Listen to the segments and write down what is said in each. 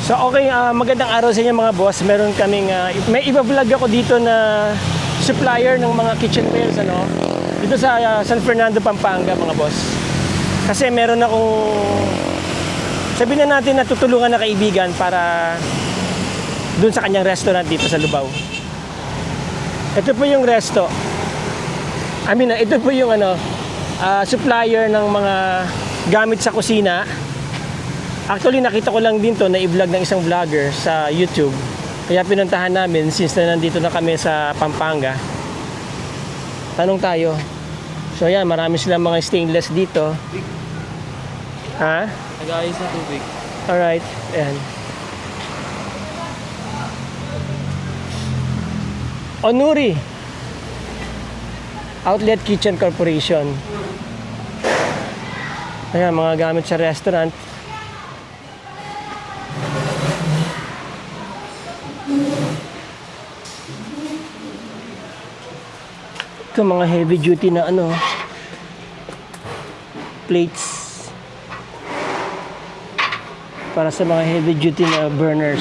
So okay, magandang araw sa inyo mga boss. Meron kaming may iba-vlog ako dito na supplier ng mga kitchenwares dito sa San Fernando, Pampanga mga boss. Kasi meron akong sabihin na natin na tutulungan na kaibigan para dun sa kanyang restaurant dito sa Lubao. Ito po yung resto. Ito po yung supplier ng mga gamit sa kusina. Actually, nakita ko lang din to na i-vlog ng isang vlogger sa YouTube. Kaya pinuntahan namin since na nandito na kami sa Pampanga. Tanong tayo. So yan, marami silang mga stainless dito. Ha? Nag-aayos ng tubig. Alright, ayan. Onuri Outlet Kitchen Corporation. Ayan, mga gamit sa restaurant. Ito mga heavy duty na plates para sa mga heavy duty na burners.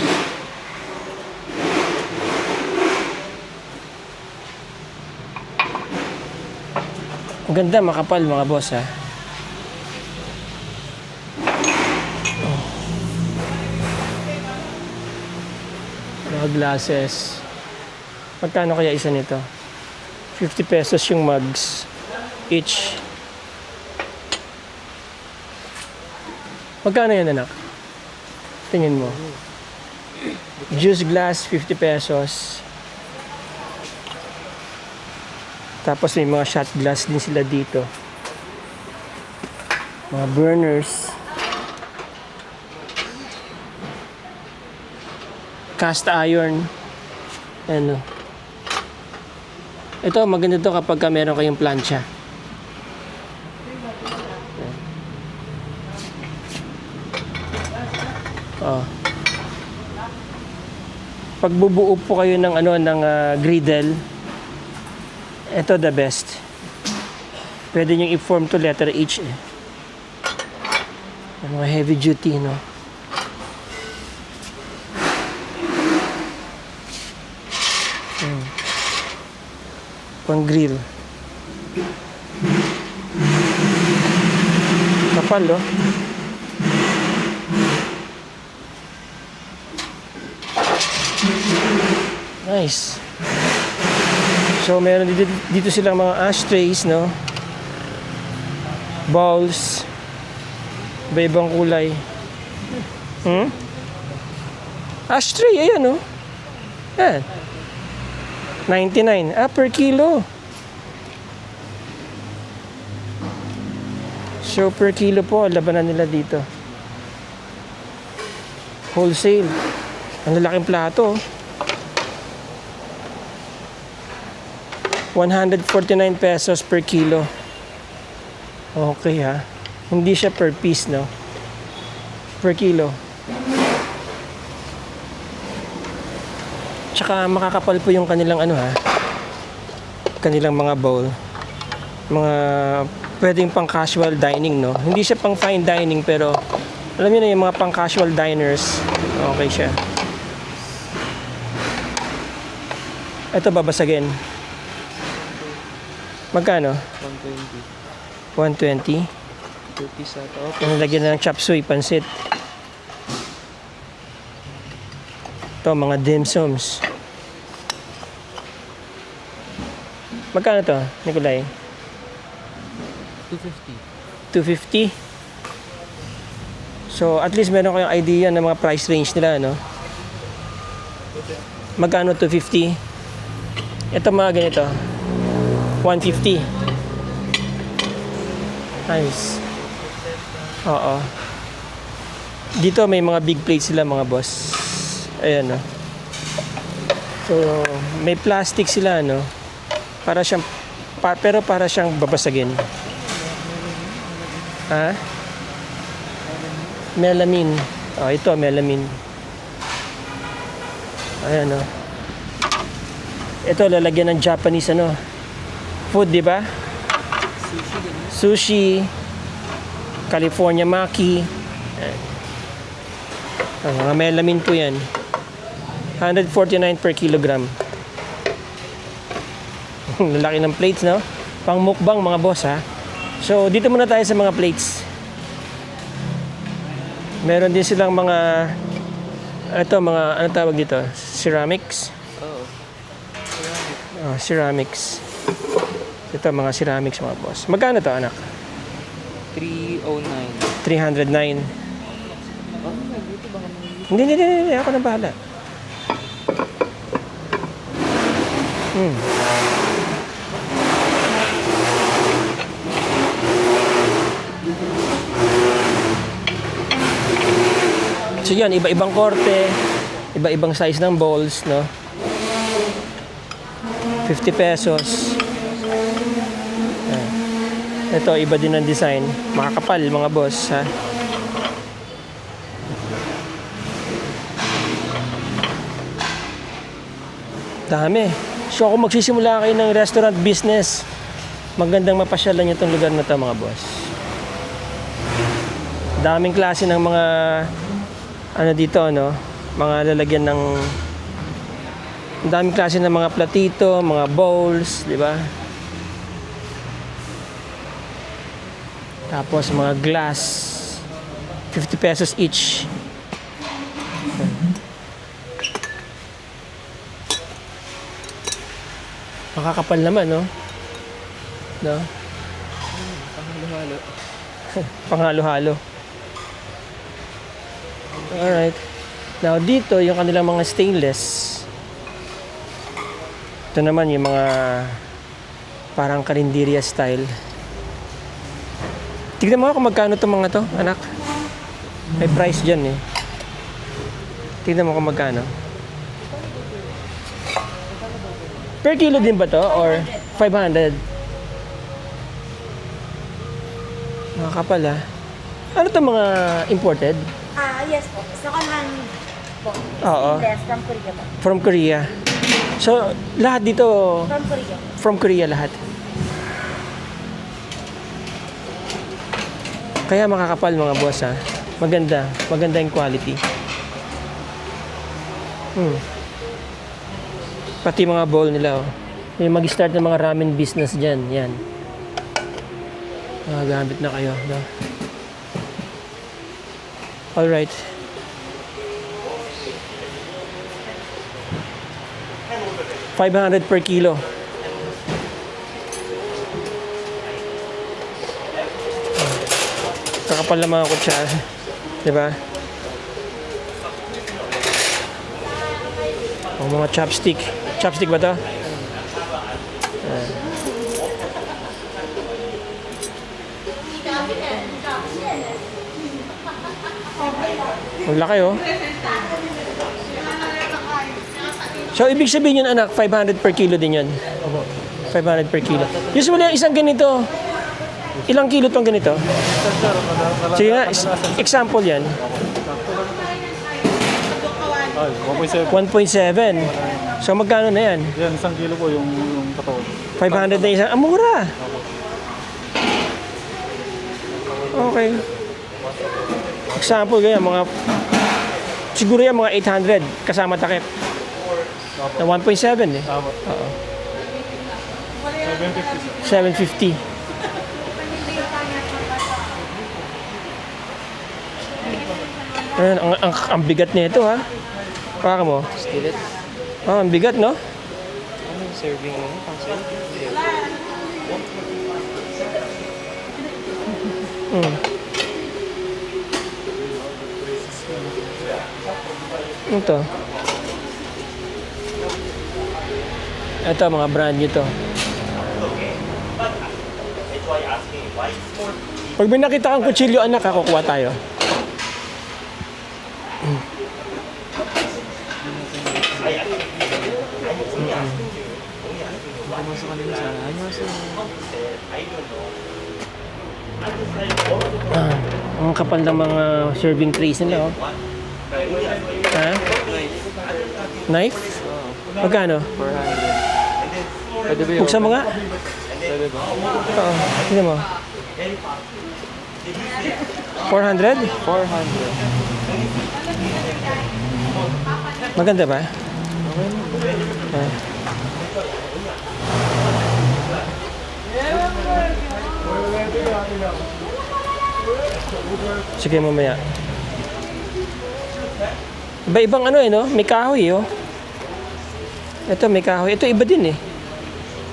Ang ganda, makapal mga boss ha. Mga glasses. Magkano kaya isa nito? 50 pesos yung mugs each. Magkano yan anak? Tingin mo. Juice glass 50 pesos. Tapos may mga shot glass din sila dito. Mga burners. Cast iron. Ito, maganda to kapag meron kayong plancha. Pag bubuo po kayo ng griddle, ito the best. Pwede nyo i-form to letter H eh. Mga heavy duty, no? Pang grill. Kapal, oh. Nice. So meron dito silang mga ashtrays, no? Bowls. Iba-ibang kulay. Ashtray, ayan, no? Ayan. 99 per kilo. So per kilo po labanan nila dito. Wholesale. Ang lalaking plato. 149 pesos per kilo. Okay ha. Hindi siya per piece, no? Per kilo. Tsaka makakapal po yung kanilang kanilang mga bowl. Mga pwedeng pang casual dining, no? Hindi siya pang fine dining pero alam niyo na yung mga pang casual diners. Okay siya. Ito babasagin. Magkano? 120. 120? 30 sa ito. Nalagyan na ng chop suey, pansit. Ito, mga dim sums. Magkano to, Nikolay? 250. 250? So, at least meron kayong idea ng mga price range nila, no? Magkano 250? Ito mga ganito. 150. Nice. Oo. Dito may mga big plates sila mga boss. Ayan, no? So, may plastic sila, no? Para siyang pero para siyang babasagin. Ha? Melamine. Ito melamine. Ayan, no? Ito lalagyan ng Japanese food, di ba? Sushi, California Maki. Mga melamine po yan. 149 per kilogram. Lalaki ng plates, no? Pang mukbang mga boss, ha? So, dito muna tayo sa mga plates. Meron din silang mga, ito, mga, ano tawag dito? Ceramics? Oo. Oh, ceramics. Ito, mga ceramics, mga boss. Magkano to, anak? 309. 309. Oh, dito baka may... Hindi. Ako na bahala. So yan, iba-ibang korte, iba-ibang size ng bowls, no? 50 pesos. Ayan. Ito, iba din ang design. Makakapal, mga boss, ha? Dami. So kung magsisimula kayo ng restaurant business, magandang mapasyalan nyo itong lugar na to, mga boss. Daming klase ng mga ano dito, no? Mga lalagyan ng daming klase ng mga platito, mga bowls, di ba? Tapos mga glass, 50 pesos each. Makakapal naman, no? No? Panghalo-halo. Panghalo-halo. Alright. Now, dito, yung kanilang mga stainless. Ito naman yung mga parang karinderya style. Tignan mo kung magkano itong mga to, anak. May price dyan, eh. Tignan mo kung magkano. Per kilo din ba to? Or 500? Nakakapal, ah. Ano to mga imported? Yes po. Second hand po. Oo. Stainless from Korea po. From Korea. So, lahat dito From Korea. from Korea lahat. Kaya makakapal, mga boss, ha. Maganda yung quality. Pati mga bowl nila, oh. Yung mag-start ng mga ramen business dyan, yan. Gamit na kayo, no? Alright. $500 per kilo. Kakapal na mga kutsara. Diba? O mga chopstick. Chopstick ba to? Ang laki, oh. So, ibig sabihin yun, anak, 500 per kilo din yun. 500 per kilo. Usually, isang ganito, ilang kilo tong ganito? Sige nga, example yan. 1.7. 1.7. So, magkano na yan? Yan, 1 kilo po yung katawan. 500 na isang. Mura! Okay. Example, ganyan, mga siguro yan mga 800 kasama takip. Na 1.7 eh. Tama. Oo. 750. 750. Ayan, ang bigat nito, ha. Para mo. Skillet. Ang bigat, no? Ano yung serving mo? Pang serving? Ito. Ito, mga brand nyo to. Pag may nakita kang kutsilyo, anak, kukuha tayo. Pumasok ka nila sa ano sa... Ang kapal ng mga serving trays nila, oh. Ha? Knife? Magkano? 400. Pwede ba yung... Buksan mo nga. Pwede ba? Oo. Tingnan mo. 400? 400. Maganda ba? Okay na. Ah. Sige, mamaya. Iba-ibang ano no? May kahoy oh. Ito may kahoy. Ito iba din eh.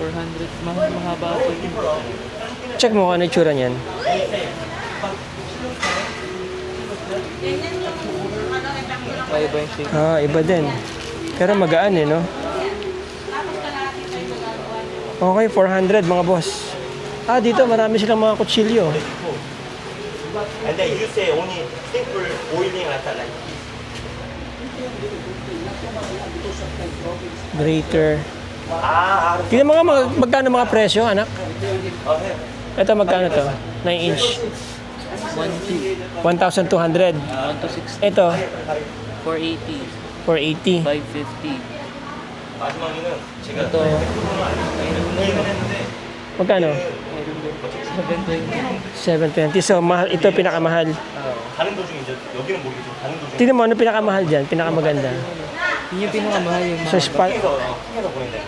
400. Mahaba po yun. Check mo kung ano yung tsura niyan. Kaya ba yung shape? Ah, iba din. Pero magaan eh, no? Okay, 400 mga boss. Ah, dito marami silang mga kutsilyo. And then you say only simple boiling water like Grater. ah Tingnan mo nga magkano mga presyo, anak? Ito magkano to? 9 inch. 1,200. 1,200. 1,260. Ito, 480. 480. 550. 마지막에는 제가 Ito. Magkano? 720. 720. So, mahal, ito pinakamahal. 가는 도중에 이제 여기는 모르겠지만 가는 도중에 Tingnan mo, ano pinakamahal dyan? Pinakamaganda. Yun yung pinakamahal yung So, spa... ting해서 보낸다.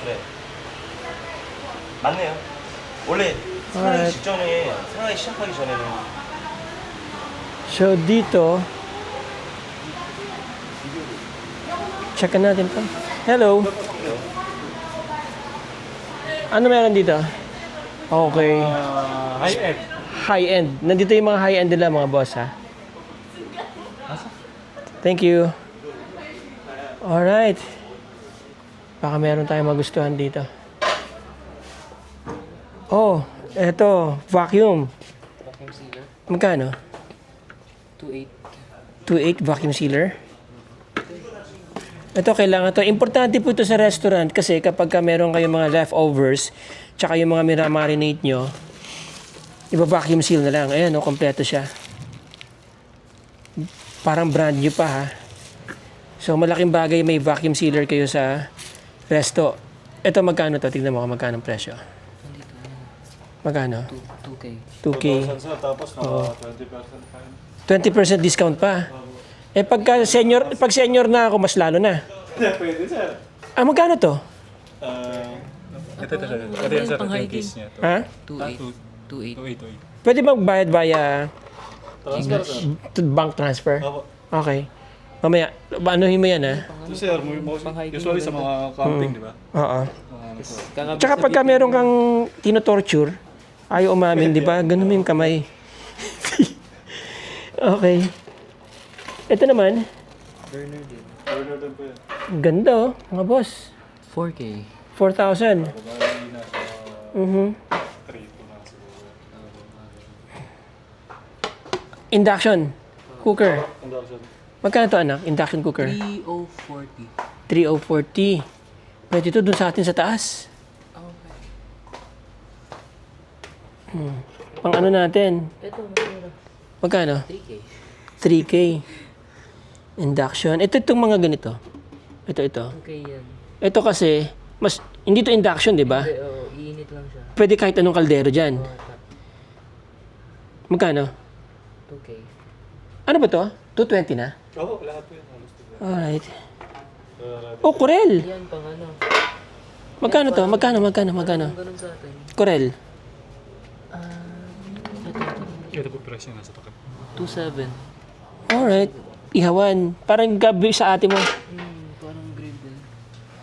그래. 맞네요. 원래 상하기 Alright. 직전에 상하기 시작하기 전에는 So, dito... Checkan natin pa. Hello. Ano meron dito? Okay. High-end. High-end. Nandito yung mga high-end nila mga boss ha. Thank you. Alright. Baka meron tayong magustuhan dito. Oh, eto. Vacuum. vacuum sealer. Magkano? 2.8. 2.8 vacuum sealer. Ito, kailangan to. Importante po ito sa restaurant kasi kapag ka meron kayong mga leftovers tsaka yung mga minamarinate nyo, iba-vacuum seal na lang. Ayan, kompleto siya. Parang brand new pa ha. So, malaking bagay may vacuum sealer kayo sa resto. Ito, magkano to? Tignan mo kung magkano ang presyo. Magkano? 2K. 2K. Sir, tapos na 20% 20% discount pa. Eh, pag senior na ako, mas lalo na. Pwede, sir. Ah, magkano to? Ito, sir. Ito yan, sir. Ito yung case niya. Ha? 2.8. 2.8. Pwede magbayad via Transfer, sir. bank transfer? Opo. Okay. Mamaya, anuhin mo yan ha? So, sir, usually sa mga camping, di ba? Oo. Mga ano po. Tsaka pagka meron kang tinotorture, ayaw umamin, di ba? Ganun mo yung kamay. Okay. Ito naman, Burner din. Burner din po yan. ganda oh, mga boss. 4K. 4,000. Bali nasa Mhm. 3 po na siguro. Induction cooker. Induction. Magkano to anak? Induction cooker. 3040. 3040. Pwede ito dun sa atin sa taas. Okay. Pang ano natin? Ito, mura. Magkano? 3K. 3K. Induction. Ito itong mga ganito. Ito. Okay yan. Ito kasi, mas, hindi to induction, di ba? Hindi, iinit lang siya. Pwede kahit anong kaldero dyan. Magkano? 2K. Ano ba to? 220 na? Oo, lahat po yan. Halos po yan. Alright. Oh, Corel. Yan, pang ano. Magkano to? Magkano? Ganun sa atin. Corel. Ito po presyo nasa takat. 2.7. Alright. Ihawan. Parang gabi sa ate mo. Parang grade din.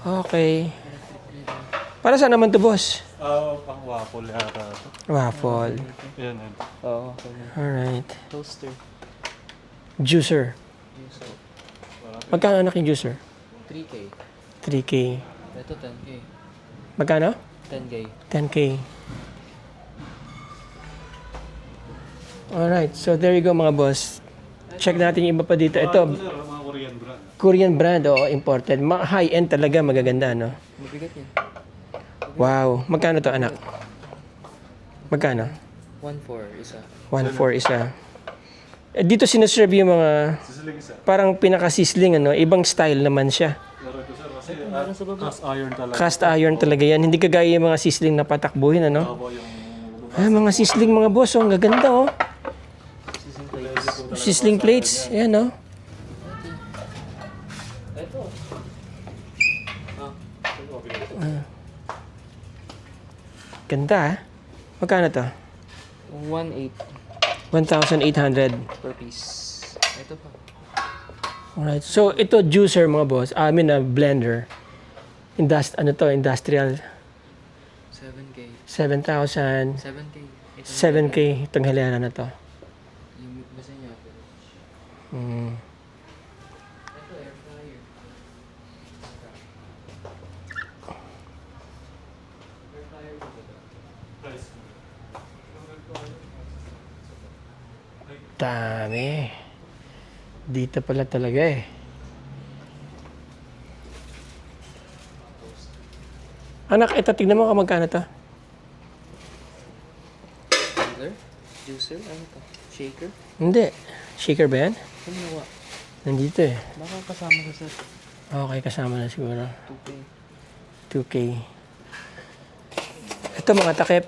Okay. Para saan naman to, boss? Pang waffle yata. Waffle. Yan, yan. Oo, okay na. Alright. Toaster. Juicer. Yuso. Magkano anak yung juicer? 3K. 3K. Ito 10K. Magkano? 10K. 10K. Alright. So, there you go mga boss. Check natin yung iba pa dito. Ito, Sir, mga Korean brand. Korean brand. Oo, imported. High-end talaga. Magaganda, no? Mabigat yan. Wow. Magkano to, anak? Magkano? 1.4 isa. 1.4 isa. Eh, dito sinaserve yung mga Sisiling isa. parang pinaka-sizzling, ano? Ibang style naman siya. Pero ito, sir, kasi Meron sa baba. cast iron talaga. Cast iron talaga yan. Hindi kagaya yung mga sizzling na patakbuhin, ano? Opo, yung Ah, mga sizzling mga boss. Oh, ang gaganda, oh. Season plates. Sizzling plates. Ayan, oh. Ganda ah. Magkano to? 1.8 1,800. per piece. Ito pa. Alright. So, ito juicer mga boss. Blender. Industrial. 7K. 7,000. 7K. Ito 7K. Itong hilera na to. Yung basta niya. Mm. Ito, air fryer. Air fryer ba ito? Dami. Dito pala talaga eh. Anak, ito tignan mo kung magkano to. Tumbler? Juicer? Ano to? Shaker? Hindi. Shaker ba yan? Ano nawa? Nandito eh. Baka kasama sa set. Okay, kasama na siguro. 2K. 2K. Ito mga takip.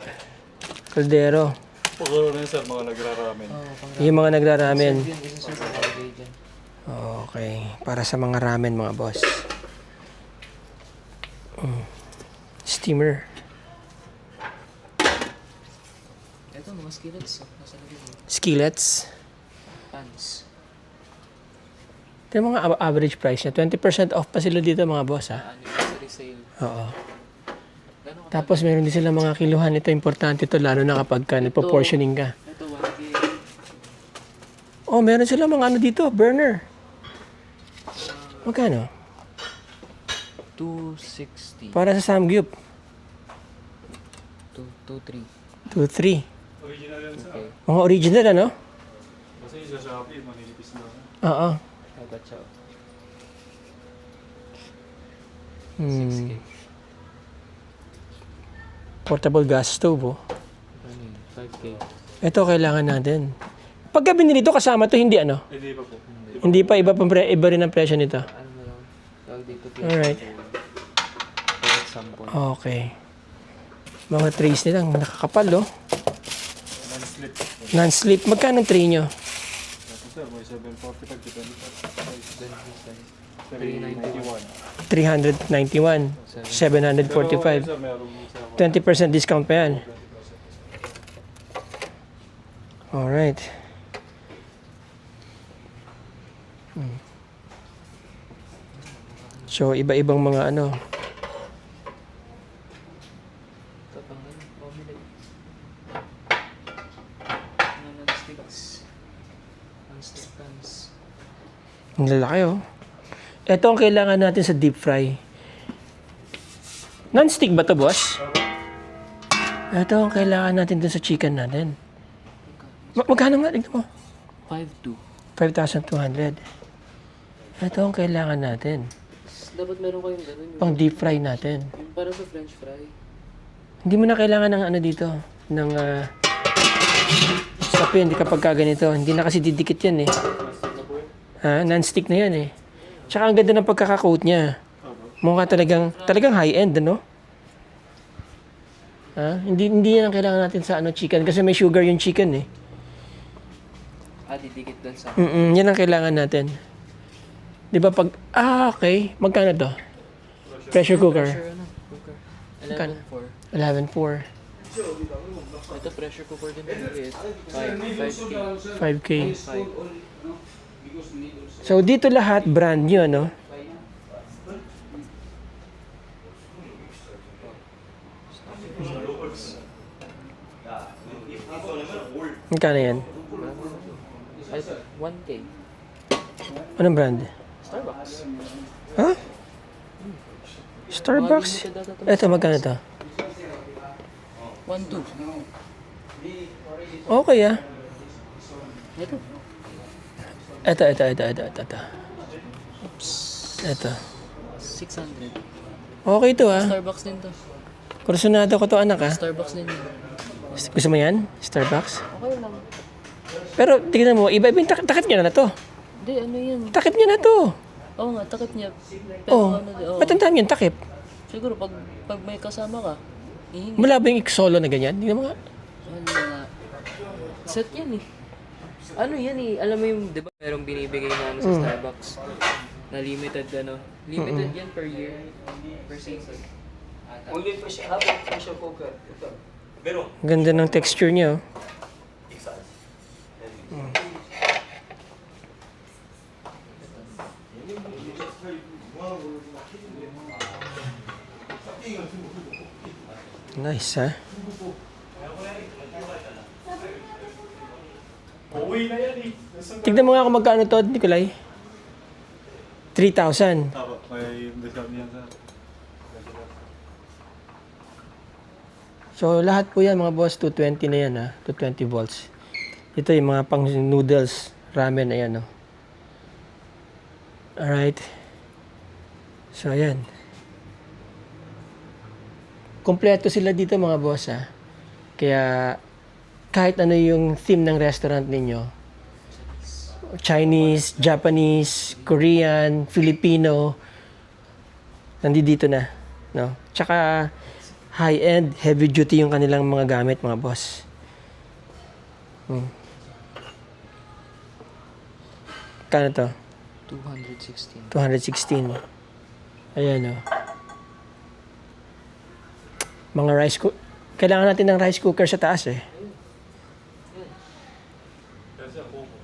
Kaldero. Pagkaro rin sir, mga nagraramen. Oo, pang Yung mga nagraramen. Yun, isa sir, nakalagay dyan. Okay. Para sa mga ramen mga boss. Steamer. Ito, mga skillets. Nasa lagay mo. Skillets. Pans. Ito yung mga average price niya. 20% off pa sila dito mga boss ha. Anniversary sale. Oo. Gano'n ka? Tapos meron din sila mga kiluhan. Ito importante to lalo na kapag ka nagpo-portioning ka. Ito, 1K. Oh, meron sila mga ano dito, burner. Magkano? 260. Para sa Samgyup. 223. 2-3. Original yan sir. Okay. Mga original ano? Kasi sa Shopee, manilipis lang. Oo. Agad siya. Hmm. 6K. Portable gas stove oh. Ano yun? 5K. Ito kailangan natin. Pagka binili ito kasama to hindi ano? Hindi pa po. Hindi pa iba rin ang presyo nito. Ano na lang? Tawag dito. Alright. For example. Okay. Mga trays nila nakakapal oh. Non-slip. Non-slip. Magkano ang tray nyo? Ito sir, may 745 depende sa price. 391. 391. 391. 745. Sir, meron isa 20% ako. discount pa yan. Alright. So, iba-ibang mga ano. Ito pang ano? Omelette. Ano non-sticks? Non-stick pans. Ang lalaki oh. Ito ang kailangan natin sa deep fry. Non-stick ba to boss? Ito ang kailangan natin dun sa chicken natin. Magkano nga? Tignan mo. 5.2. 5,200. Ito ang kailangan natin. Dapat meron kayong ganun. Pang deep fry natin. Yung para sa french fry. Hindi mo na kailangan ng ano dito. Ng sapin kapag ka ganito. Hindi na kasi didikit yan eh. Ha? Non-stick na yan eh. Tsaka ang ganda ng pagkaka-coat niya. Mukha talagang high-end, ano? Ha? Hindi yan ang kailangan natin sa ano chicken kasi may sugar yung chicken eh. Didikit dun sa... Yan ang kailangan natin. 'Di ba pag okay, magkano to? Pressure cooker. Pressure ano? Cooker. 11.4. 11.4. Ito pressure cooker din maliit. 5K. 5K. 5. So dito lahat brand new, ano? Magkano yan? Ay, 1K. Anong brand? Starbucks. Ha? Starbucks? Mga limited data to. Eto, magkano to? 1.2. Okay ah. Ito. Eto. Eto. 600. Okay to ah. Starbucks din to. Kursunado ko to anak ah. Starbucks din yun. Gusto mo yan? Starbucks? Okay lang. Pero tignan mo, iba yung takip niya na to. Hindi, ano yun? Takip niya na to. Oo nga, takip niya. Pero Oh, ano din, oo. ba't ang dami yung takip? Siguro pag may kasama ka, ihingi. Wala ba yung solo na ganyan? Hindi mo nga. Ano nga. Set yan eh. Ano yan eh, alam mo yung, di ba, merong binibigay na ano sa Starbucks na limited ano. Limited yan per year, per season. Only pressure cooker. Ito. 메론. Ganda ng texture niya, oh. Big size. Nice, ha? Tignan mo nga kung magkano to, Nikolay. 3,000. Apo, may discount niyan sa... So, lahat po yan, mga boss, 220 na yan, ha? 220 volts. Ito yung mga pang noodles, ramen, ayan, no? Alright. So, ayan. Kompleto sila dito, mga boss, ha? Kaya, kahit ano yung theme ng restaurant ninyo, Chinese, Japanese, Korean, Filipino, nandito na, no? Tsaka, high-end, heavy-duty yung kanilang mga gamit, mga boss. Kano to? 216. 216. Ayan, oh. Mga rice cooker. Kailangan natin ng rice cooker sa taas, eh. Kasi ako po.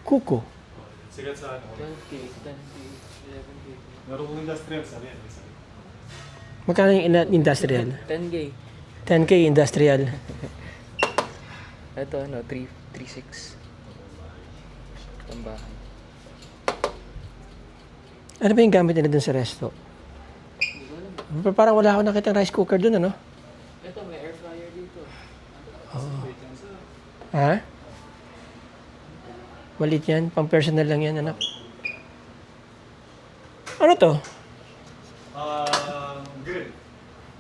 Kuko. Sigat sa ano. 12K, 10K, 11K. Meron kong industrial sa rin. Magkano yung industrial? 10K. 10K industrial. Ito ano, 336. Tambahan. Ano ba yung gamit nila dun sa resto? Parang wala ako nakitang rice cooker dun, ano? Ito, may air fryer dito. Ha? Malit yan. Pang personal lang yan, anak. Ano to? Grill.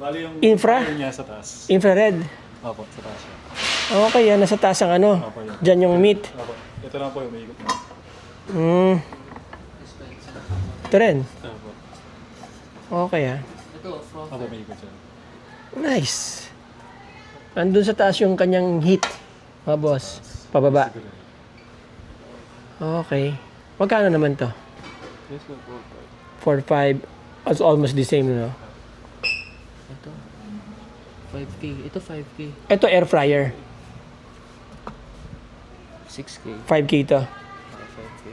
Bali yung... Infra? fire niya sa taas. Infrared. Opo, sa taas siya. Okay, yan. Nasa taas ang ano. Opo, yan. Diyan yung meat. Opo. Ito lang po yung umiikot na. Ito rin. Opo. Okay, ha. Ito, front. Opo, umiikot siya. Nice. Andun sa taas yung kanyang heat, mga boss. Pababa. Siguro. Okay. Magkano naman to? Yes, po. 4-5. It's almost the same, no? Ito. 5K. Ito 5K. Ito air fryer. 6K. 5K to. 5K.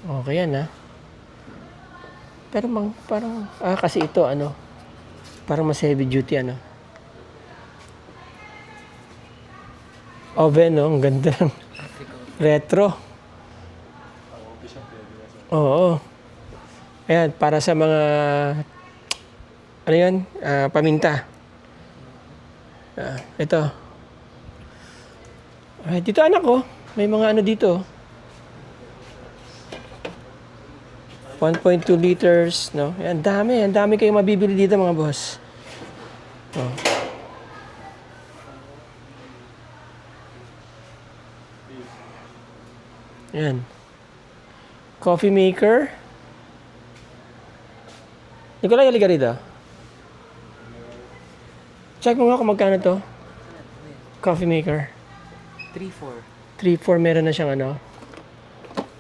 Okay yan, ha? Pero parang, kasi ito, ano, parang mas heavy duty, ano. Oven, no? Ang ganda ng retro. Oo. Ayan, para sa mga, ano yun? Paminta. Ito. Ay, dito anak ko. May mga ano dito. 1.2 liters, no? Ayan, ang dami kayong mabibili dito, mga boss. Oh. Ayan. Coffee maker. Nikolay, halika rito. Check mo nga kung magkano to. Coffee maker. 3-4. 3-4 meron na siyang ano.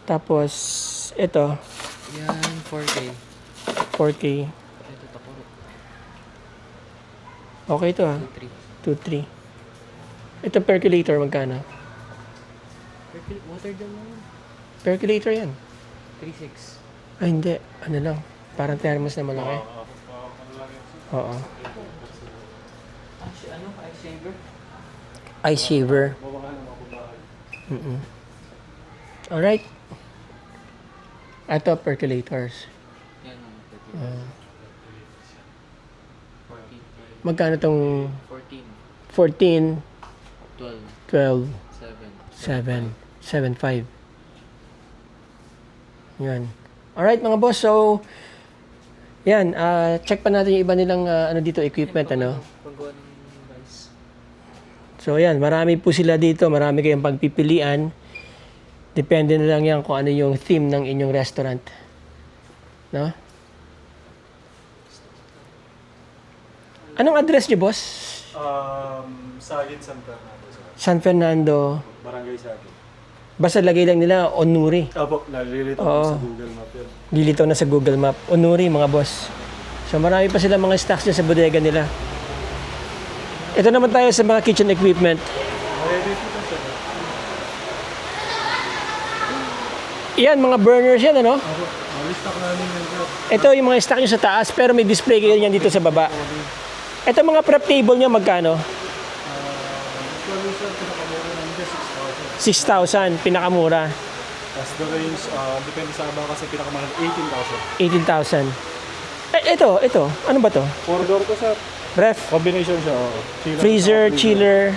Tapos, ito, Yan, 4K. 4K. Ito, takuro. Okay ito, ha. 2-3. 2-3. Ito, percolator, magkano? Water dyan lang. Percolator yan. 3-6. Ay, hindi. Ano lang. Parang thermos na malaki. Oo. Ano? Ice saver? Ice shaver. Alright. Ito, percolators. Yan. 14. Magkano tong 14. 14, 12. 12, 7. 7, 7.5. Yan. Alright, mga boss. So, yan. Check pa natin yung iba nilang ano dito, equipment, ano. Paggawa ng rice. So, yan. Marami po sila dito. Marami kayong pagpipilian. Depende na lang yan kung ano yung theme ng inyong restaurant. No? Anong address niyo, boss? Sagit San Fernando. San Fernando. Barangay Sagit. Basta lagay lang nila Onuri. Opo, nalilito Oo. ko sa Google Map yun. Lilitaw na sa Google Map. Onuri, mga boss. So marami pa sila mga stocks dyan sa bodega nila. Ito naman tayo sa mga kitchen equipment. Yan, mga burners yan, ano? Opo, nalistock namin yun, sir. Ito yung mga stock nyo sa taas, pero may display kayo yan dito sa baba. Ito mga prep table nyo, magkano? Actually, sir, pinakamura namin dyan, 6,000, 6,000. pinakamura. As the range, depende sa abang kasi pinakamahal, 18,000. 18,000. Ito. Ano ba to? 4-door to, sir. Ref, Combination siya, oo. freezer, chiller.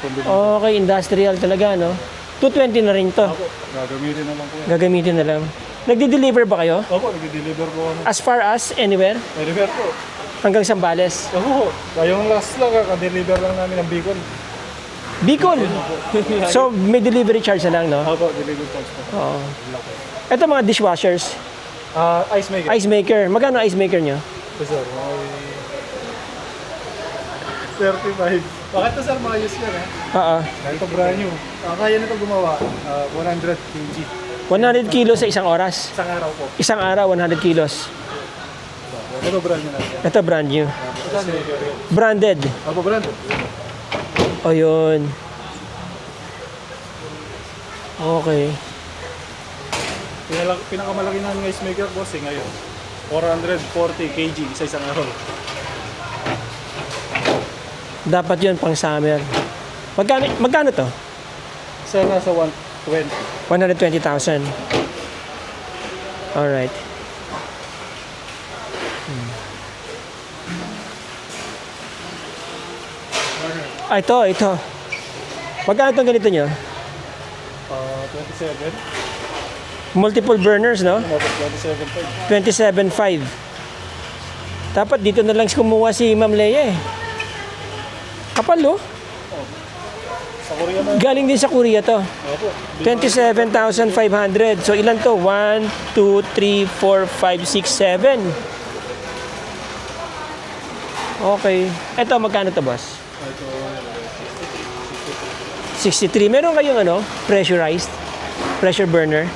Combination. Okay, industrial talaga, no? 220 na rin to. Opo, gagamitin naman po yan. Gagamitin na lang. Nagdi-deliver ba kayo? Opo, nag-deliver po kami. As far as anywhere? Deliver po. Hanggang Sambales? Oo, kayong last lang, ka-deliver lang namin ng Bicol. Bicol! So, may delivery charge na lang, no? Opo, deliver charge po. Oo. Ito mga dishwashers. Ice maker. Ice maker. Magkano ice maker nyo? Ito, sir, may 35. Bakit to, sir, mga use yan, eh? Oo. Ito brand new. Kaya nito gumawa, 100 kg. 100 kilos sa isang oras. Isang araw po. Isang araw, 100 kilos. Ito brand new natin. Ito brand new. Ice maker yun. Branded. Opo, brand. O yun. Okay. Pinakamalaki namin ice maker, boss, ngayon. 440 kg sa isang araw. Dapat yun pang summer. Magkano to? Sa nasa 120. 120,000. Alright. Ito. Magkano itong ganito nyo? 27. Multiple burners, no? Opo, 27.5. 27.5. Dapat dito na lang kumuha si Ma'am Leia eh. Kapal, oh. Sa Korea na. Galing din sa Korea to. Opo. 27,500. So ilan to? 1, 2, 3, 4, 5, 6, 7. Okay. Ito, magkano to, boss? Ito, 63. Meron kayong pressurized? Pressure burner?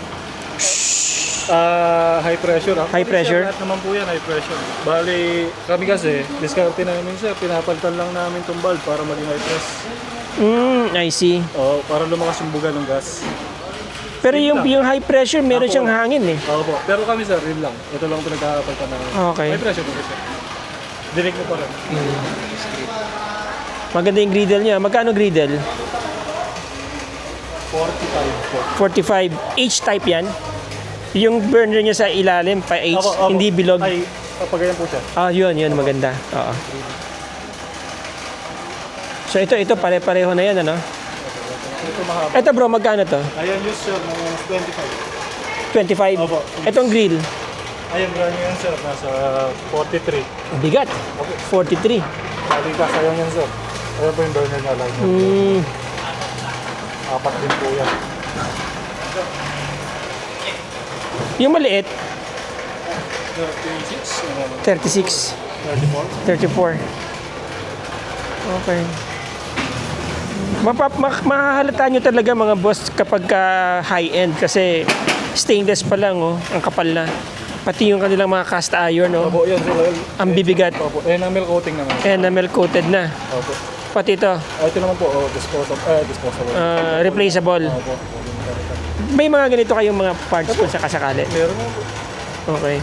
high pressure. High pressure? Lahat naman po yan, high pressure. Bali, kami kasi, diskarte namin sir, pinapalitan lang namin itong valve para maging high press. I see. Oo, para lumakas yung buga ng gas. Pero yung high pressure, meron siyang hangin eh. Oo po. Pero kami sir, yun lang. Ito lang pinagkakapalitan namin. Okay. High pressure po sir. Direct na pa rin. Maganda yung griddle niya. Magkano griddle? 45 po. 45. H-type yan? Yung burner niya sa ilalim, pa H, Opo. hindi bilog. Ay, pag ganyan po siya. Yun, maganda. Oo. So ito pare-pareho na yan, ano? Ito mahaba. Ito bro, magkano to? Ayan yung sir, mga 25. 25. Opo. Itong grill, Ayan, brand new yan sir, nasa 43. ang bigat. 43. Alikas, ayan yan sir. Ayan po yung burner niya lang. Apat din po yan. Yung maliit, 36, 36. 34. 34. Okay. Mahahalata nyo talaga mga boss kapag high-end kasi stainless pa lang, ang kapal na. Pati yung kanilang mga cast iron, Opo, yan sir. ang bibigat. Opo, enamel coating naman. Enamel coated na. Opo. Pati ito, Ito naman po, disposable. replaceable. Opo. May mga ganito kayong mga parts kung sakasakali. Meron mo po. Okay.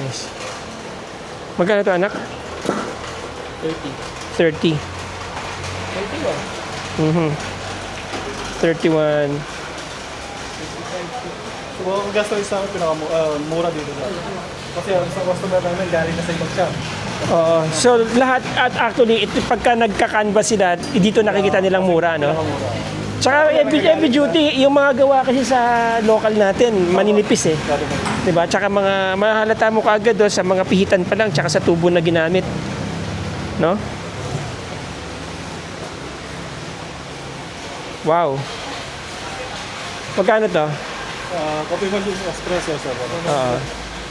Yes. Magkano to anak? 30. 30. 31. So, ang gas rate sa akin, mura dito na. Kasi ang sa customer namin, galing na sa ibang shop. So lahat at actually pagka nagka-canvas sila, dito nakikita nilang mura, no? Tsaka heavy duty, yung mga gawa kasi sa local natin, maninipis eh. 'Di ba? Tsaka mga mahalata mo kaagad sa mga pihitan pa lang tsaka sa tubo na ginamit. No? Wow. Magkano to? Coffee machine espresso sir.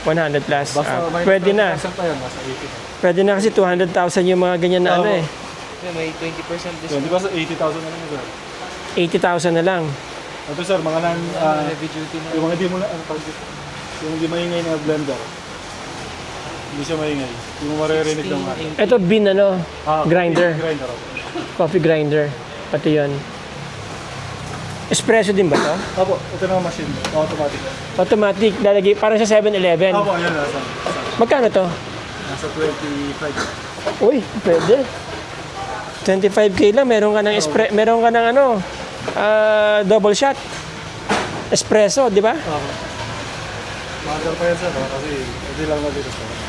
100 plus. Basta Ah, may pwede na. 20% pa yan, nasa 80. Pwede na kasi 200,000 yung mga ganyan na ano Oo. eh. Yeah, may 20% Yun, discount. di ba sa 80,000 na lang yun, sir? 80,000 na lang. Ito sir, mga Heavy duty na. yung mga di mo na, ano tawag dito? Yung di maingay na blender. Hindi siya maingay. Hindi mo maririnig ng mga. Ito bin ano, grinder. Grinder ako. Coffee grinder. Pati yun. Espresso din ba to? Opo, ito na ang machine. Automatic. Automatic, lalagay, parang sa 7-Eleven. Opo, ayan nasa. Magkano to? Nasa 25. Uy, pwede. 25k lang, meron ka ng meron ka ng ano, double shot. Espresso, di ba? Opo. Magal pa yan sir, kasi hindi lang nalito sa akin.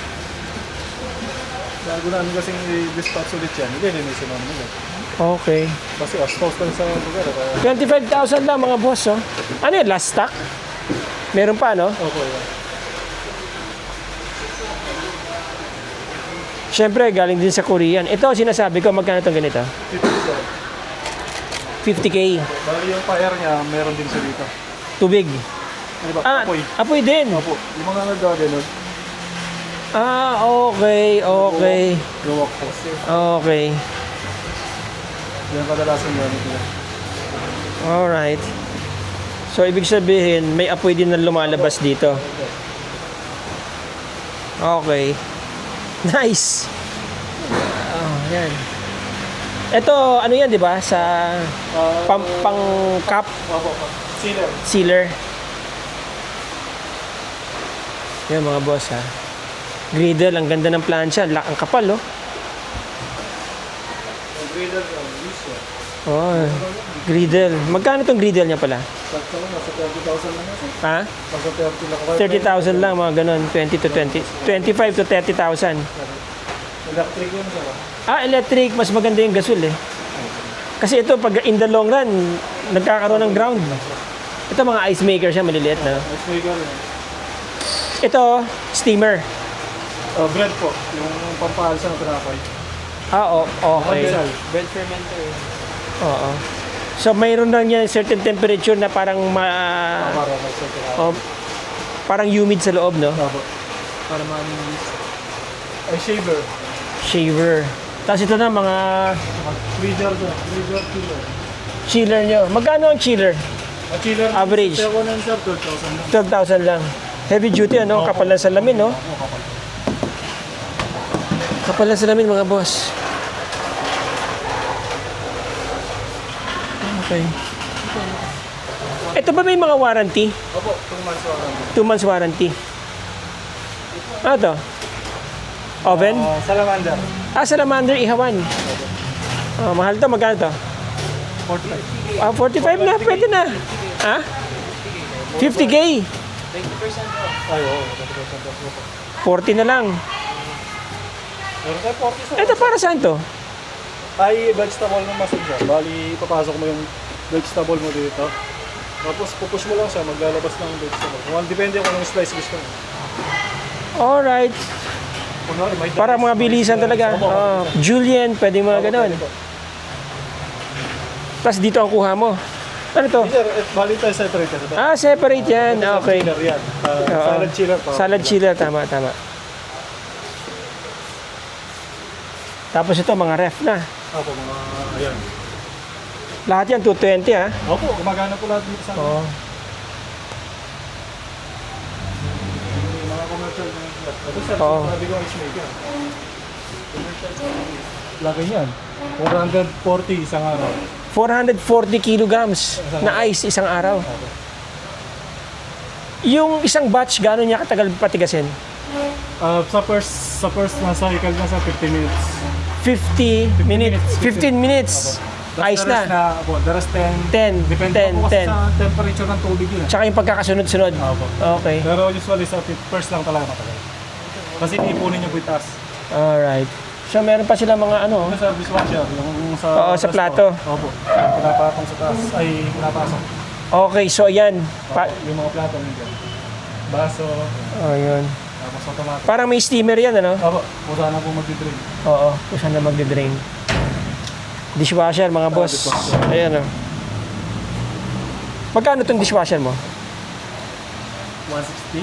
Bago namin kasing i-dispatch ulit yan, hindi linisin namin ulit. Okay. Kasi expose ka sa lugar. Kaya, 25,000 lang mga boss, oh. Ano yun, last stock? Meron pa, no? opo, yan. Siyempre, galing din sa Korean. Ito, sinasabi ko, magkano itong ganito? 50 sir. 50k. Bali yung fire niya, meron din siya dito. Tubig. Ano ba? Ah, Apoy. apoy din. Opo. Yung mga nagaganon, Ah, okay, okay. gawak po. Okay. Yan kadalasan gamit nila. Alright. So, ibig sabihin, may apoy din na lumalabas dito. Okay. Nice. Oh, yan. Ito, ano yan, di ba? Sa pang cup Opo. Sealer. sealer. Yan mga boss, ha. Griddle, ang ganda ng plancha. Ang kapal, oh. Yung griddle, use yan. Oh, griddle. Magkano tong griddle niya pala? Sakto lang, nasa 30,000 lang yan. Ha? Nasa 30 lang. 30,000 lang, mga ganon. 20 to 20. 25 to 30,000. Electric yun sir. Ah, electric. Mas maganda yung gasol, eh. Kasi ito, pag in the long run, nagkakaroon ng ground. Ito, mga ice maker siya, maliliit na. Ice maker yun. Ito, steamer. Bread po. Yung pampaalsa ng tinapay. Ah, okay. Pandesal. Bread fermenter. Oo. So, mayroon lang yan certain temperature na parang Para may sa tinapay. oh, parang humid sa loob, no? Opo. Para maraming use. Ay, shaver. Shaver. Tapos ito na, mga Freezer doon. Freezer chiller. chiller nyo. Magkano ang chiller? Ang chiller. Average. Sa one sir, 12,000 lang. 12,000 lang. Heavy duty, ano? Kapal ng salamin, no? Oo, kapal. Kapal ng salamin, mga boss. Okay. Ito ba may mga warranty? Opo, 2 months warranty. 2 months warranty. Ano to? Oven? Salamander. Ah, salamander, ihawan. Mahal to, magkano to? 45. Ah, 45 na, pwede na. Ha? 50k. 20% Ay, oo. 40 na lang. Meron tayo 40 sir. Ito para saan to? Ay, vegetable ng masin siya. Bali, ipapasok mo yung vegetable mo dito. Tapos, pupush mo lang siya, maglalabas ng vegetable. Kung depende kung anong slice gusto mo. Alright. Kunwari, may Para mga bilisan talaga. Opo. Julian, pwede mga ganon. Tapos dito ang kuha mo. Ano to? Sir, bali tayo separate. Ito. Ah, separate yan. Okay. Chiller yan. Oo. Salad chiller pa. Salad chiller, tama, tama. Tapos ito, mga ref na. Opo, mga, ayan. Lahat yan, 220 ha. Opo, gumagana po lahat dito sa amin. Oo. Yung mga commercial na yung flat. Ito sir, Oo. sabi ko ice maker. Laki niyan. 440 isang araw. 440 kilograms na ice isang araw. Yung isang batch, gano'n niya katagal patigasin? Sa first na cycle na sa 50 minutes. 50 minutes. 15 minutes. Ice The rest na. The rest 10. 10, Depende 10, po kasi 10. sa temperature ng tubig yun. Tsaka yung pagkakasunod-sunod. Opo. Okay. Pero usually sa first lang talaga matagal. Kasi ipunin niyo po yung taas. Alright. So meron pa sila mga ano. Yung sa dishwasher, yung sa... Oo, sa plato. Opo. Pinapatong sa taas. Ay, pinapasok. Okay, so yan. Yung mga plato nyo baso, Oh, yun. tapos automatic. Parang may steamer yan, ano? Opo, kung saan na po mag-drain. Oo, kung saan na magde-drain. Dishwasher, mga boss. dishwasher. Ayan, oh. Magkano tong dishwasher mo? 160.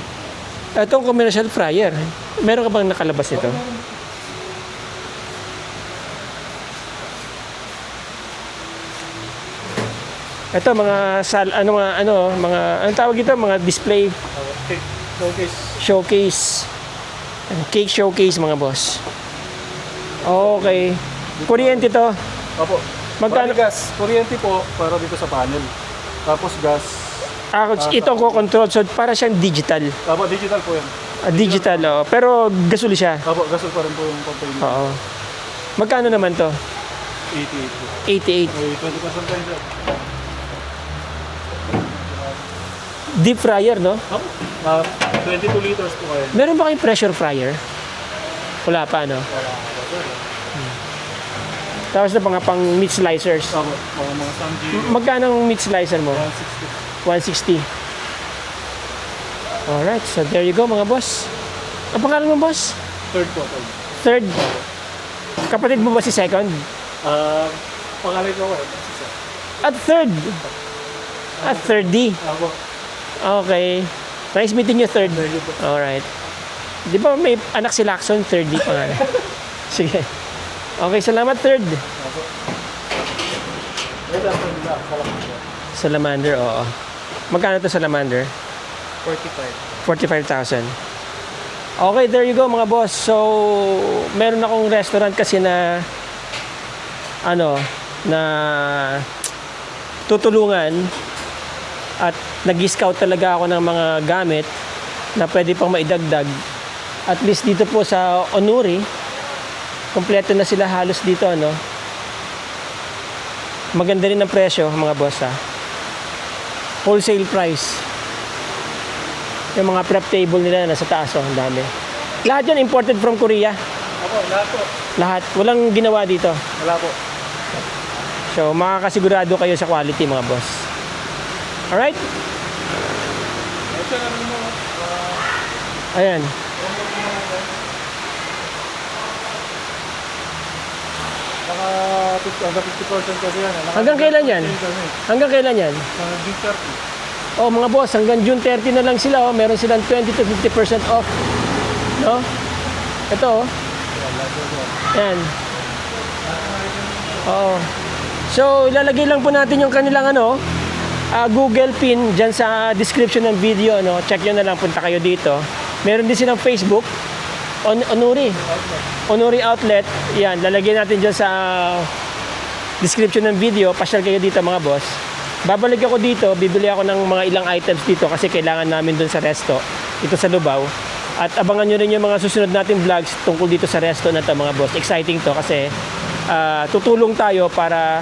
Itong commercial fryer. Meron ka bang nakalabas nito? Ito mga anong tawag ito? Mga display Cake showcase. showcase. Cake showcase mga boss. Okay. Kuryente to. Opo. Magkano? Bali gas. Kuryente po para dito sa panel. Tapos gas. Ito ko control, so para siyang digital. Opo, digital po yan. Digital, oh. Pero gasol siya. Opo, gasol pa rin po yung container. Oo. Magkano naman to? 88 po. 88. May 20% tayo dyan. Deep fryer, no? Opo. 22 liters po kayo. Meron ba kayong pressure fryer? Wala pa, no? Wala po, sir. Tapos na pang meat slicers. Opo, mga samji. Magkano ang meat slicer mo? 160. 160. Alright, so there you go mga boss. Ang pangalan mo, boss? Third po, third. Third. Kapatid mo ba si second? Pangalan ko ako. At third. At third D. Ako. Okay. Nice meeting you, third. Thank you po. Alright. Di ba may anak si Lacson, third D pangalan? Sige. Okay, salamat, third. Salamander, oo. Magkano to salamander? 45,000. Okay, there you go mga boss. So, meron akong restaurant kasi na na tutulungan at nag-scout talaga ako ng mga gamit na pwede pang maidagdag. At least dito po sa Onuri, kompleto na sila halos dito, Maganda rin ang presyo, mga boss, ha. Wholesale price. Yung mga prep table nila nasa taas, ang dami. Lahat yan imported from Korea. Ako, lahat po. Lahat. Walang ginawa dito. Wala po. So, makakasigurado kayo sa quality, mga boss. Alright? Ito na rin mo. Ayan. Hanggang 50% kasi yan. Hanggang kailan yan? Hanggang kailan yan? Hanggang June 30. Oh, mga boss, hanggang June 30 na lang sila, oh. Meron silang 20 to 50% off. No? Ito, oh. Yan. Oo. So, ilalagay lang po natin yung kanilang Google pin dyan sa description ng video, Check nyo na lang, punta kayo dito. Meron din silang Facebook, Onuri Outlet. Yan, lalagay natin dyan sa description ng video. Pasyal kayo dito, mga boss. Babalik ako dito, bibili ako ng mga ilang items dito kasi kailangan namin dun sa resto, ito sa Lubao. At abangan nyo rin yung mga susunod nating vlogs tungkol dito sa resto na to, mga boss. Exciting to kasi tutulong tayo para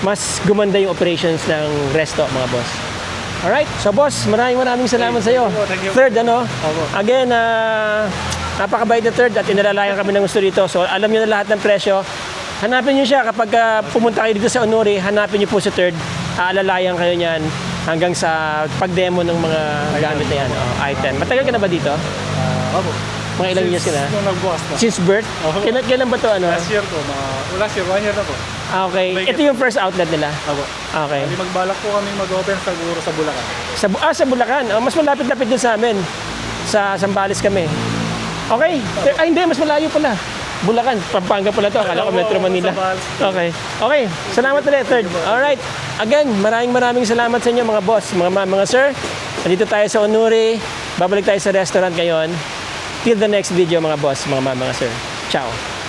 mas gumanda yung operations ng resto, mga boss. Alright, so boss, maraming salamat sa iyo. Thank you. Third, again, napakabait na third at inalalayan kami ng gusto dito. So alam nyo na lahat ng presyo. Hanapin nyo siya kapag pumunta kayo dito sa Onuri, hanapin nyo po sa third. Aalalayan kayo niyan hanggang sa pag-demo ng mga gamit na yan, item. Matagal ka na ba dito? Opo. Mga ilang years ka na? Nung nagbukas na. Since birth? Oo. Kailan ba to Last year po. Last year, 1 year na po. Okay. Ito yung first outlet nila? Opo. Okay. Hindi magbalak po kami mag-open siguro sa Bulacan. Sa Bulacan. Mas malapit-lapit din sa amin. Sa Zambales kami. Okay. Ay, hindi. Mas malayo pala. Bulacan. Pampanga pala to. Akala ko Metro Manila. Okay. Okay. Salamat ulit, third. Alright. Again, maraming salamat sa inyo, mga boss. Mga sir. Nandito tayo sa Onuri. Babalik tayo sa restaurant ngayon. Till the next video, mga boss, mga sir. Ciao.